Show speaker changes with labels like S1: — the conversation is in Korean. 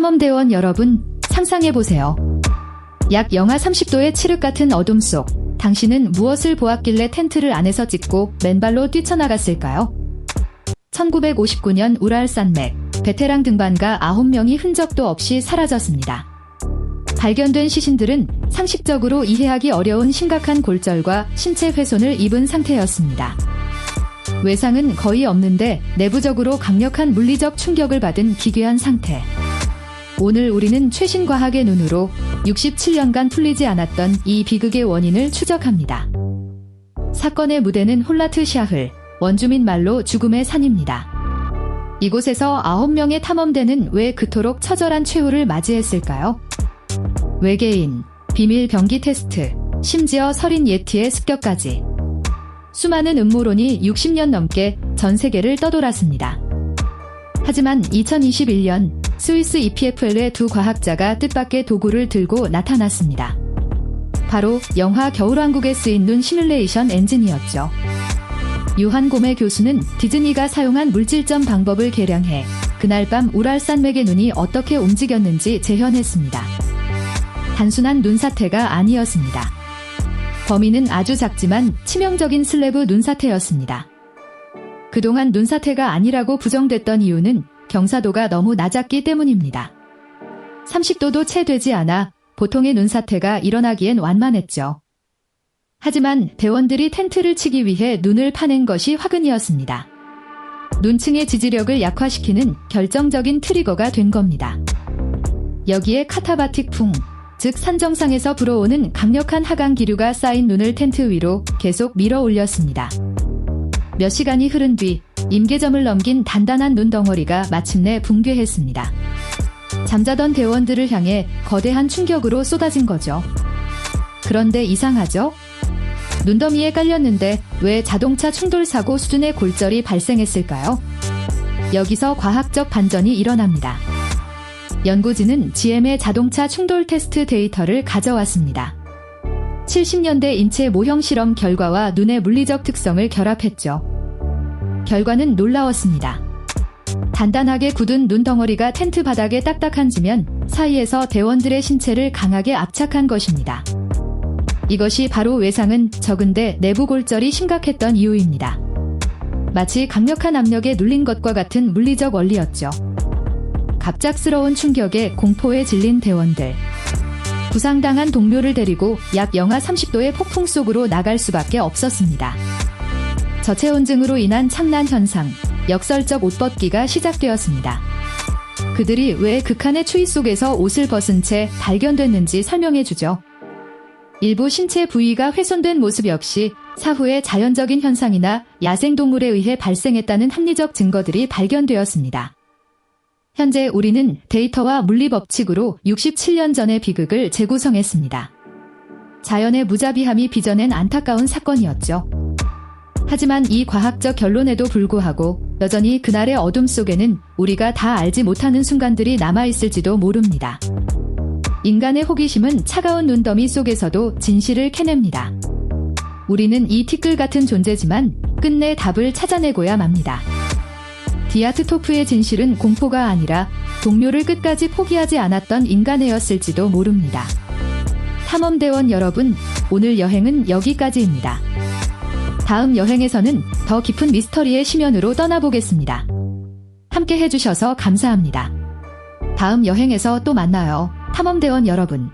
S1: 탐험대원 여러분, 상상해보세요. 약 영하 30도의 칠흑 같은 어둠 속, 당신은 무엇을 보았길래 텐트를 안에서 찍고 맨발로 뛰쳐나갔을까요? 1959년 우랄 산맥, 베테랑 등반가 9명이 흔적도 없이 사라졌습니다. 발견된 시신들은 상식적으로 이해하기 어려운 심각한 골절과 신체 훼손을 입은 상태였습니다. 외상은 거의 없는데 내부적으로 강력한 물리적 충격을 받은 기괴한 상태. 오늘 우리는 최신 과학의 눈으로 67년간 풀리지 않았던 이 비극의 원인을 추적합니다. 사건의 무대는 홀라트 샤흘, 원주민 말로 죽음의 산입니다. 이곳에서 9명의 탐험대는 왜 그토록 처절한 최후를 맞이했을까요? 외계인, 비밀 병기 테스트, 심지어 서린 예티의 습격까지. 수많은 음모론이 60년 넘게 전 세계를 떠돌았습니다. 하지만 2021년 스위스 EPFL의 두 과학자가 뜻밖의 도구를 들고 나타났습니다. 바로 영화 겨울왕국에 쓰인 눈 시뮬레이션 엔진이었죠. 유한 고메 교수는 디즈니가 사용한 물질점 방법을 개량해 그날 밤 우랄 산맥의 눈이 어떻게 움직였는지 재현했습니다. 단순한 눈사태가 아니었습니다. 범인은 아주 작지만 치명적인 슬래브 눈사태였습니다. 그동안 눈사태가 아니라고 부정됐던 이유는 경사도가 너무 낮았기 때문입니다. 30도도 채 되지 않아 보통의 눈사태가 일어나기엔 완만했죠. 하지만 대원들이 텐트를 치기 위해 눈을 파낸 것이 화근이었습니다. 눈층의 지지력을 약화시키는 결정적인 트리거가 된 겁니다. 여기에 카타바틱 풍, 즉 산정상에서 불어오는 강력한 하강 기류가 쌓인 눈을 텐트 위로 계속 밀어 올렸습니다. 몇 시간이 흐른 뒤 임계점을 넘긴 단단한 눈덩어리가 마침내 붕괴했습니다. 잠자던 대원들을 향해 거대한 충격으로 쏟아진 거죠. 그런데 이상하죠? 눈더미에 깔렸는데 왜 자동차 충돌 사고 수준의 골절이 발생했을까요? 여기서 과학적 반전이 일어납니다. 연구진은 GM의 자동차 충돌 테스트 데이터를 가져왔습니다. 70년대 인체 모형 실험 결과와 눈의 물리적 특성을 결합했죠. 결과는 놀라웠습니다. 단단하게 굳은 눈덩어리가 텐트 바닥에 딱딱 앉으면 사이에서 대원들의 신체를 강하게 압착한 것입니다. 이것이 바로 외상은 적은데 내부 골절이 심각했던 이유입니다. 마치 강력한 압력에 눌린 것과 같은 물리적 원리였죠. 갑작스러운 충격에 공포에 질린 대원들. 부상당한 동료를 데리고 약 영하 30도의 폭풍 속으로 나갈 수밖에 없었습니다. 저체온증으로 인한 창난 현상, 역설적 옷벗기가 시작되었습니다. 그들이 왜 극한의 추위 속에서 옷을 벗은 채 발견됐는지 설명해주죠. 일부 신체 부위가 훼손된 모습 역시 사후에 자연적인 현상이나 야생동물에 의해 발생했다는 합리적 증거들이 발견되었습니다. 현재 우리는 데이터와 물리법칙으로 67년 전의 비극을 재구성했습니다. 자연의 무자비함이 빚어낸 안타까운 사건이었죠. 하지만 이 과학적 결론에도 불구하고 여전히 그날의 어둠 속에는 우리가 다 알지 못하는 순간들이 남아있을지도 모릅니다. 인간의 호기심은 차가운 눈더미 속에서도 진실을 캐냅니다. 우리는 이 티끌 같은 존재지만 끝내 답을 찾아내고야 맙니다. 디아트토프의 진실은 공포가 아니라 동료를 끝까지 포기하지 않았던 인간애였을지도 모릅니다. 탐험대원 여러분, 오늘 여행은 여기까지입니다. 다음 여행에서는 더 깊은 미스터리의 심연으로 떠나보겠습니다. 함께 해주셔서 감사합니다. 다음 여행에서 또 만나요, 탐험대원 여러분.